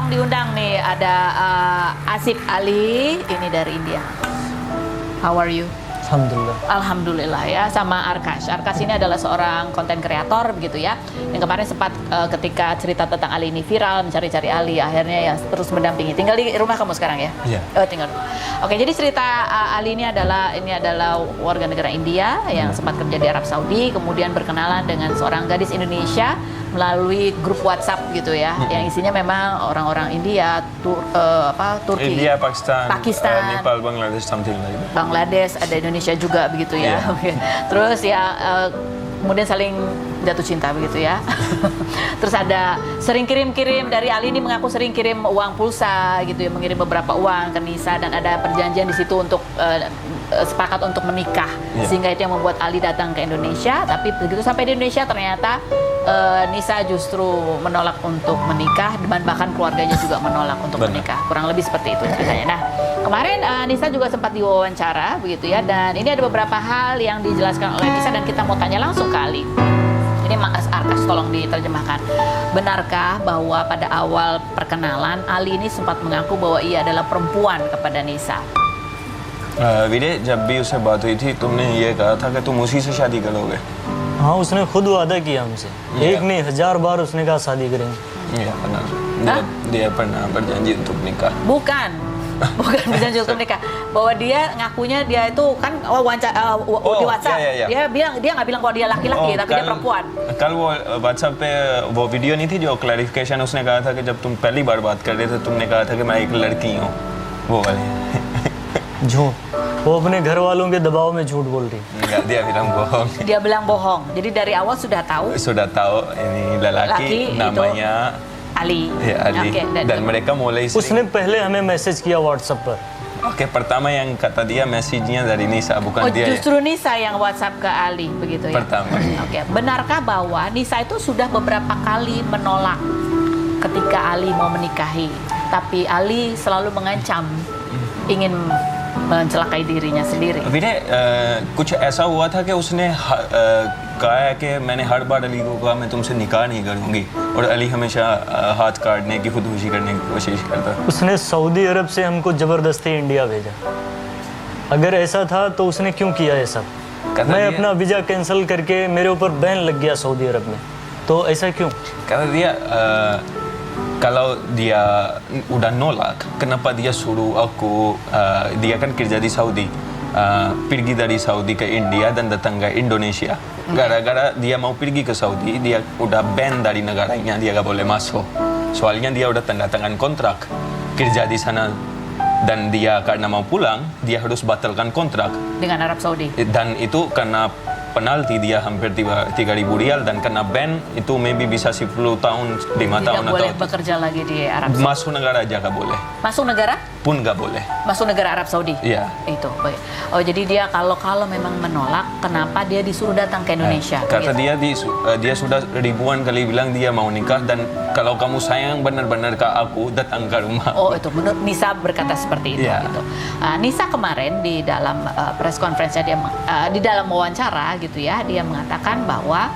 tolong diundang nih ada Asif Ali, ini dari India. How are you? Alhamdulillah. Alhamdulillah ya, sama Arkash. Arkash ini adalah seorang konten kreator begitu ya. Yang kemarin sempat ketika cerita tentang Ali ini viral, mencari-cari Ali, akhirnya ya terus mendampingi. Tinggal di rumah kamu sekarang ya? Iya. Tinggal. Oke, jadi cerita Ali ini adalah warga negara India yang sempat kerja di Arab Saudi, kemudian berkenalan dengan seorang gadis Indonesia melalui grup WhatsApp gitu ya, yang isinya memang orang-orang India, Turki, India, Pakistan, Pakistan, Nepal, Bangladesh, something like that. Bangladesh, ada Indonesia juga begitu ya. Iya. Oke. Terus ya kemudian saling jatuh cinta begitu ya. Terus ada sering kirim-kirim, dari Ali ini mengaku sering kirim uang pulsa gitu ya, mengirim beberapa uang ke Nisa, dan ada perjanjian di situ untuk sepakat untuk menikah. Iya. Sehingga itu yang membuat Ali datang ke Indonesia, tapi begitu sampai di Indonesia ternyata Nisa justru menolak untuk menikah, dan bahkan keluarganya juga menolak untuk Benar. menikah. Kurang lebih seperti itu ceritanya. Nah, kemarin Nisa juga sempat diwawancara begitu ya, dan ini ada beberapa hal yang dijelaskan oleh Nisa dan kita mau tanya langsung ke Ali. Ini Mas Arkas, tolong diterjemahkan. Benarkah bahwa pada awal perkenalan Ali ini sempat mengaku bahwa ia adalah perempuan kepada Nisa? वीरे, जब भी उससे बात हुई थी तुमने ये कहा था कि तुम उसी से शादी करोगे। हाँ, उसने खुद वादा किया हमसे। एक नहीं 1000 बार उसने कहा शादी करेंगे। Iya benar. Dia pernah berjanji untuk nikah. Bukan berjanji untuk nikah. Bahwa dia ngakunya dia itu kan wawancara di WhatsApp. iya. Dia nggak bilang bahwa dia laki-laki, tapi dia perempuan. कल वो व्हाट्सएप पे वो वीडियो नहीं थी जो क्लैरिफिकेशन उसने कहा था कि जब तुम पहली बार बात कर रहे थे तुमने कहा था कि मैं एक लड़की हूँ, वो वाली। झूठ। वो अपने घर वालों के दबाव में झूठ बोल रही। Enggak, dia bilang bohong. Dia bilang bohong. Jadi dari awal sudah tahu Sudah tahu ini lelaki Laki namanya Ali. ya, Ali. Oke, Dan mereka mulai उसने पहले हमें मैसेज किया व्हाट्सएप पर। Oke, pertama yang kata dia message-nya dari Nisa, bukan dia ya. Justru Nisa yang WhatsApp ke Ali begitu ya. Pertama. Oke, benarkah bahwa Nisa itu sudah beberapa kali menolak ketika Ali mau menikahi, tapi Ali selalu mengancam ingin mencelakai dirinya sendiri? वीरे, कुछ ऐसा हुआ था कि उसने कहा है कि मैंने हर बार अली को कहा मैं तुमसे निकाह नहीं करूंगी, और अली हमेशा हाथ काटने की, खुदकुशी करने की कोशिश करता। उसने सऊदी अरब से हमको जबरदस्ती इंडिया भेजा। अगर ऐसा था तो उसने क्यों किया ये सब? मैं अपना वीजा कैंसिल करके मेरे ऊपर बैन लग गया सऊदी अरब में, तो ऐसा क्यों? Kata dia, kalau dia udah nolak, kenapa dia suruh aku, dia kan kerja di Saudi, pergi dari Saudi ke India dan datang ke Indonesia. Gara-gara dia mau pergi ke Saudi, dia udah ban dari negaranya, dia gak boleh masuk. Soalnya dia udah tanda tangan kontrak kerja di sana, dan dia karena mau pulang, dia harus batalkan kontrak. Dengan Arab Saudi. Dan itu karena penalti dia hampir 3.000 rial, dan kena ban itu maybe bisa 10 tahun, 5 tahun Tidak boleh atau bekerja lagi di Arab Saudi. masuk negara aja gak boleh, Masuk negara? pun gak boleh. Masuk negara Arab Saudi? Iya. Itu, baik. Oh, jadi dia kalau memang menolak, kenapa dia disuruh datang ke Indonesia? Kata Begitu. dia sudah ribuan kali bilang dia mau nikah, dan kalau kamu sayang benar-benar ke aku, datang ke rumah. Oh, itu menurut Nisa berkata seperti itu. Iya. Gitu. Nisa kemarin di dalam press conference dia di dalam wawancara gitu ya, dia mengatakan bahwa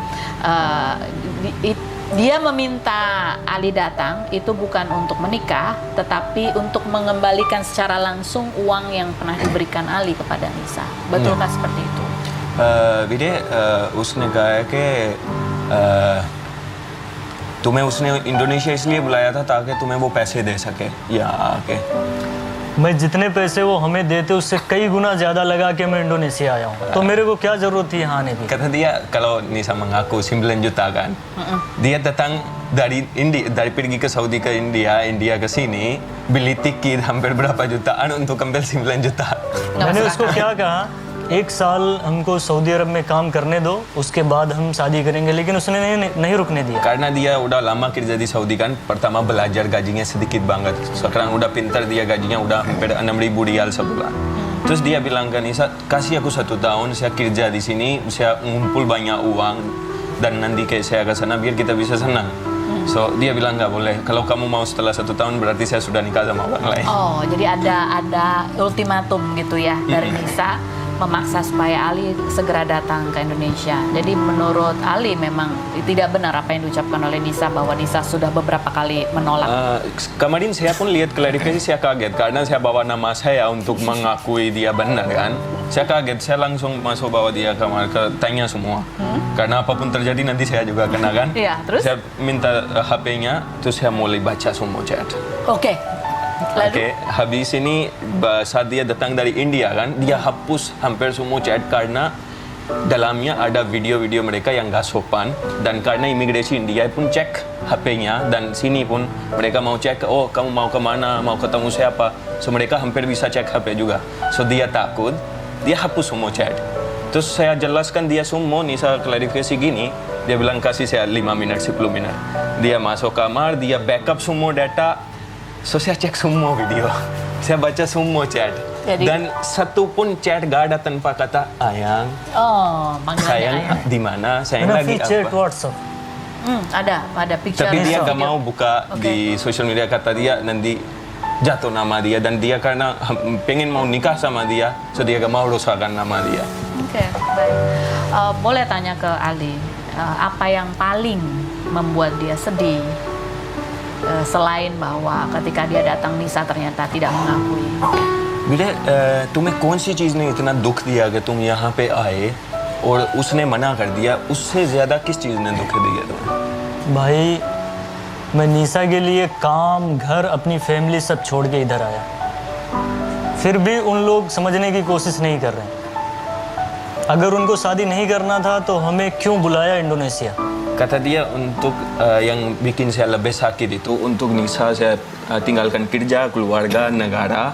dia meminta Ali datang itu bukan untuk menikah, tetapi untuk mengembalikan secara langsung uang yang pernah diberikan Ali kepada Nisa. Betulkah seperti itu? वीरे, उसने कहा है कि तुम्हें उसने इंडोनेशिया इसलिए बुलाया था ताकि तुम्हें वो पैसे दे सके यहाँ आके। मैं जितने पैसे वो हमें देते उससे कई गुना ज्यादा लगा के मैं इंडोनेशिया आया हूँ, तो मेरे को क्या जरूरत थी यहाँ आने की? Kata dia, kalau Nisa mengaku 9 juta kan, dia datang dari pergi ke Saudi ke India ke sini, beli tiket hampir berapa jutaan untuk ambil 9 juta. मैंने उसको क्या कहा, 1 साल हमको सऊदी अरब में काम करने दो, उसके बाद हम शादी करेंगे, लेकिन उसने नहीं रुकने दिया। Karena dia udah lama kerja di Saudi kan, pertama belajar gajinya sedikit banget. Sekarang udah pintar, dia gajinya udah hampir 6.000 rial sebulan. Terus dia bilang ke Nisa, kasih aku 1 tahun, saya kerja di sini, saya ngumpul banyak uang, dan nanti kayak saya ke sana biar kita bisa senang. So dia bilang nggak boleh. Kalau kamu mau setelah 1 tahun berarti saya sudah nikah sama orang lain. Oh, jadi ada ultimatum gitu ya dari Nisa memaksa supaya Ali segera datang ke Indonesia. Jadi menurut Ali memang tidak benar apa yang diucapkan oleh Nisa bahwa Nisa sudah beberapa kali menolak. Kemarin saya pun lihat klarifikasi, saya kaget karena saya bawa nama saya untuk mengakui dia benar kan. Saya kaget, saya langsung masuk bawa dia kamar ke tanya semua. Karena apapun terjadi nanti saya juga kena kan. Iya, terus? Saya minta HP-nya, terus saya mulai baca semua chat. Oke. Lalu? Oke, habis ini saat dia datang dari India kan, dia hapus hampir semua chat karena dalamnya ada video-video mereka yang gak sopan, dan karena imigrasi India pun cek HP-nya, dan sini pun mereka mau cek, oh kamu mau kemana, mau ketemu siapa, so mereka hampir bisa cek HP juga. So dia takut, dia hapus semua chat. Terus saya jelaskan dia semua, Nisa klarifikasi gini, dia bilang kasih saya 5 menit, 10 menit. Dia masuk kamar, dia backup semua data. So saya cek semua video, saya baca semua chat. Jadi, dan satu pun chat gak ada tanpa kata ayang, panggilannya sayang ayang. di mana, sayang Ada lagi feature apa. WhatsApp. Ada picture. Tapi dia video. gak mau buka di social media, kata dia nanti jatuh nama dia, dan dia karena pengen mau nikah sama dia, so dia gak mau rusakkan nama dia. Oke, baik. Boleh tanya ke Ali, apa yang paling membuat dia sedih? Selain bahwa ketika dia datang Nisa ternyata tidak mengakui. बेटे तुम्हें कौन सी चीज़ ने इतना दुख दिया कि तुम यहाँ पे आए और उसने मना कर दिया, उससे ज़्यादा किस चीज़ ने दुख दिया तुम्हें? भाई मैं निशा के लिए काम, घर, अपनी फैमिली सब छोड़ के इधर आया, फिर भी उन लोग समझने की कोशिश नहीं कर रहे हैं। अगर उनको शादी नहीं करना था तो हमें क्यों बुलाया Indonesia? Kata dia untuk yang bikin saya lebih sakit itu untuk Nisa saya tinggalkan kerja, keluarga, negara,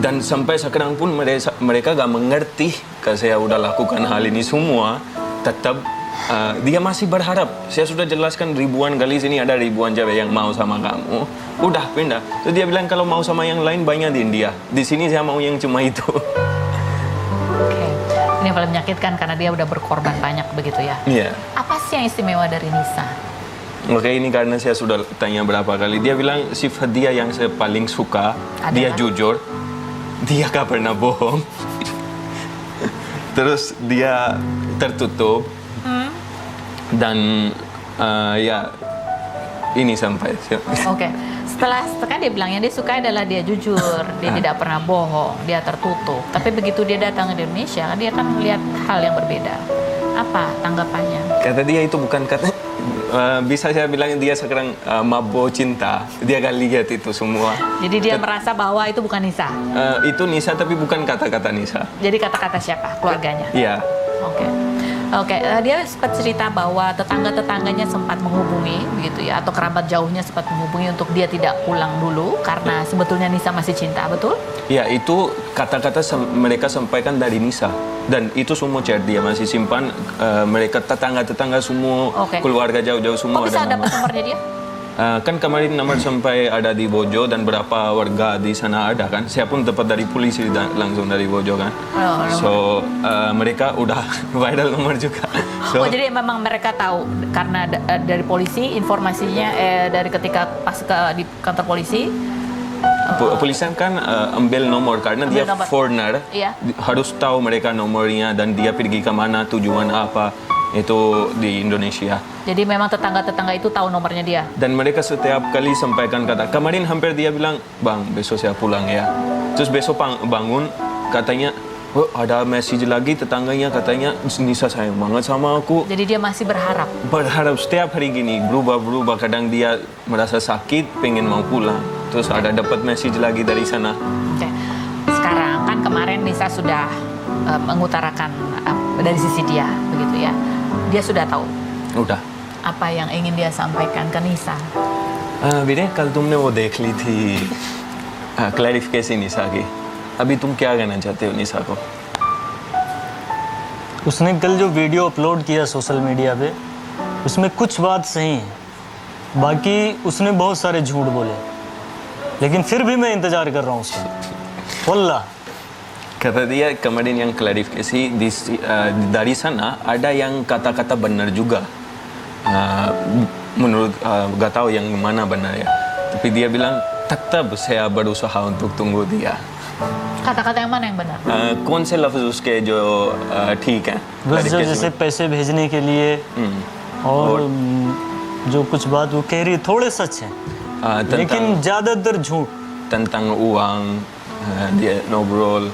dan sampai sekarang pun mereka gak mengerti kalau saya udah lakukan hal ini semua. Tetap dia masih berharap. Saya sudah jelaskan ribuan kali, sini ada ribuan cewek yang mau sama kamu, udah pindah. Terus dia bilang kalau mau sama yang lain banyak di India, di sini saya mau yang cuma itu. Oke. Ini yang paling menyakitkan karena dia udah berkorban banyak begitu ya. Iya. Apa sih yang istimewa dari Nisa? Oke, ini karena saya sudah tanya berapa kali. Dia bilang sifat dia yang saya paling suka, dia jujur, dia gak pernah bohong, terus dia tertutup, dan ya ini sampai. Oke. Setelah kan dia bilang yang dia suka adalah dia jujur, dia tidak pernah bohong, dia tertutup. Tapi begitu dia datang ke Indonesia, dia kan melihat hal yang berbeda. Apa tanggapannya? Kata dia itu bukan kata, bisa saya bilang dia sekarang mabuk cinta. Dia gak lihat itu semua. Jadi dia merasa bahwa itu bukan Nisa. Itu Nisa tapi bukan kata-kata Nisa. Jadi kata-kata siapa? Keluarganya. Iya. Oke, dia sempat cerita bahwa tetangga-tetangganya sempat menghubungi, begitu ya, atau kerabat jauhnya sempat menghubungi untuk dia tidak pulang dulu karena sebetulnya Nisa masih cinta, betul? Ya, itu kata-kata mereka sampaikan dari Nisa, dan itu semua chat dia masih simpan. Mereka tetangga-tetangga semua, keluarga jauh-jauh semua. Kok bisa ada dapat nomornya dia? Kan kemarin nomor sampai ada di Bojo dan berapa warga di sana ada kan. Saya pun dapat dari polisi langsung dari Bojo kan. So mereka udah viral nomor juga. So, jadi memang mereka tahu karena dari polisi informasinya dari ketika pas di kantor polisi. Polisian kan ambil nomor karena dia foreigner, harus tahu mereka nomornya dan dia pergi kemana, tujuan apa itu di Indonesia. Jadi memang tetangga-tetangga itu tahu nomornya dia. Dan mereka setiap kali sampaikan kata, kemarin hampir dia bilang, bang besok saya pulang ya. Terus besok bangun katanya, oh, ada message lagi tetangganya katanya Nisa sayang banget sama aku. Jadi dia masih berharap. Berharap setiap hari gini berubah-berubah. Kadang dia merasa sakit, pengen mau pulang. Terus ada dapat message lagi dari sana. Oke. Sekarang kan kemarin Nisa sudah mengutarakan dari sisi dia, begitu ya. Dia sudah tahu. Udah. Apa yang ingin dia sampaikan ke Nisa? विनय कल तुमने वो देख ली थी क्लैरिफिकेशन निशा की, अभी तुम क्या कहना चाहते हो निशा को? उसने कल जो वीडियो अपलोड किया सोशल मीडिया पे, उसमें कुछ बात सही है, बाकी उसने बहुत सारे झूठ बोले, लेकिन फिर भी मैं इंतजार कर रहा हूँ उसका, वल्लाह. Kata dia kemarin yang klarifikasi dari sana ada yang kata-kata benar juga. Menurut gak tahu yang mana benar ya. Tapi dia bilang tetap saya berusaha untuk tunggu dia. Kata-kata yang mana yang benar? कौन से लफ्ज उसके जो ठीक हैं बस जो तरीके से? जैसे पैसे भेजने के लिए और जो कुछ बात वो कह रही है थोड़े सच हैं tentang लेकिन ज्यादातर झूठ tentang uang, dia ngobrol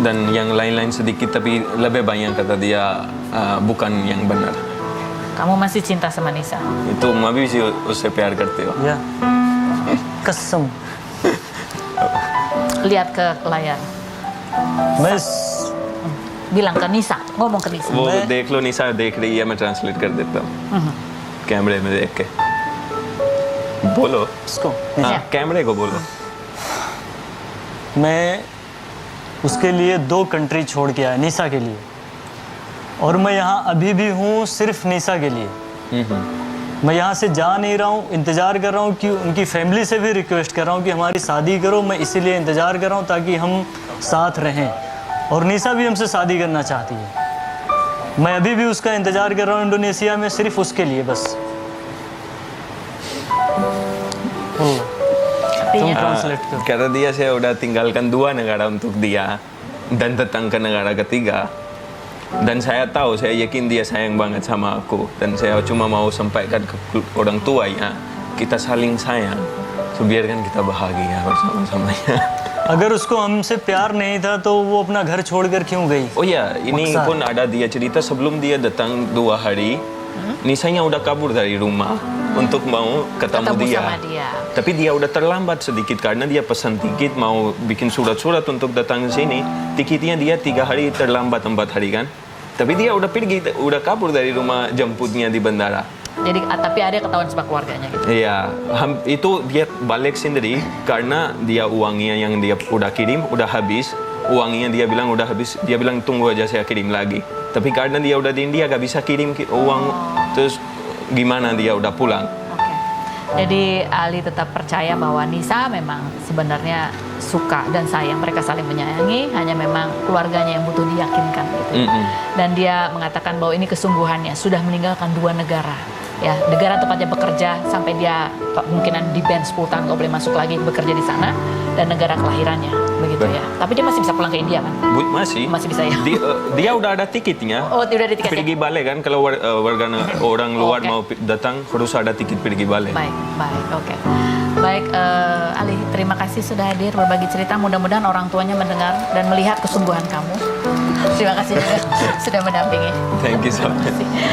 dan yang lain-lain sedikit tapi lebih banyak kata dia bukan yang benar. Kamu masih cinta sama Nisa? Itu अभी भी उससे प्यार करते हो? या कसम Lihat ke layar. मैं Bilang ke Nisa, ngomong ke Nisa. वो देख लो निशा देख रही है मैं ट्रांसलेट कर देता हूँ कैमरे में देख के बोलो इसको हाँ कैमरे को बोलो मैं उसके लिए 2 कंट्री छोड़ के आया निशा के लिए और मैं यहाँ अभी भी हूँ सिर्फ निशा के लिए मैं यहाँ से जा नहीं रहा हूँ इंतज़ार कर रहा हूँ कि उनकी फैमिली से भी रिक्वेस्ट कर रहा हूँ कि हमारी शादी करो मैं इसीलिए इंतज़ार कर रहा हूँ ताकि हम साथ रहें और निशा भी हमसे शादी करना चाहती है मैं अभी भी उसका इंतज़ार कर रहा हूँ इंडोनेशिया में सिर्फ उसके लिए बस तुम ट्रांसलेट करो kata dia saya udah tinggalkan 2 negara untuk dia dan datang ke negara ketiga dan saya tahu saya yakin dia sayang banget sama aku dan saya cuma mau sampaikan ke orang tuanya kita saling sayang so biarkan kita bahagia bersama-samanya. अगर उसको हमसे प्यार नहीं था तो वो अपना घर छोड़कर क्यों गई Oh ya, ini Maksa. pun ada dia cerita sebelum dia datang 2 hari, Nisanya udah kabur dari rumah untuk mau ketemu Ketemu dia. sama dia. Tapi dia udah terlambat sedikit karena dia pesan tiket mau bikin surat-surat untuk datang ke sini. Tiketnya dia 3 hari terlambat 4 hari kan. Tapi dia udah pergi, udah kabur dari rumah jemputnya di bandara. Jadi tapi ada ketahuan sama keluarganya gitu. Iya, itu dia balik sendiri karena dia uangnya yang dia udah kirim udah habis. Uangnya dia bilang udah habis. Dia bilang tunggu aja saya kirim lagi. Tapi karena dia udah di India gak bisa kirim uang. Terus gimana dia udah pulang? Oke. Jadi Ali tetap percaya bahwa Nisa memang sebenarnya suka dan sayang, mereka saling menyayangi, hanya memang keluarganya yang butuh diyakinkan gitu. Dan dia mengatakan bahwa ini kesungguhannya, sudah meninggalkan 2 negara. Ya, negara tempatnya bekerja sampai dia kemungkinan di ban 10 tahun nggak boleh masuk lagi bekerja di sana, dan negara kelahirannya begitu ya. Tapi dia masih bisa pulang ke India kan? Masih. Masih bisa ya. Dia udah ada tiketnya. Oh, udah ada tiketnya. Pergi balik kan kalau orang luar Oke. mau datang harus ada tiket pergi balik. Baik, oke. Baik, Ali, terima kasih sudah hadir berbagi cerita. Mudah-mudahan orang tuanya mendengar dan melihat kesungguhan kamu. Terima kasih juga sudah mendampingi. Thank you so much. Terima kasih.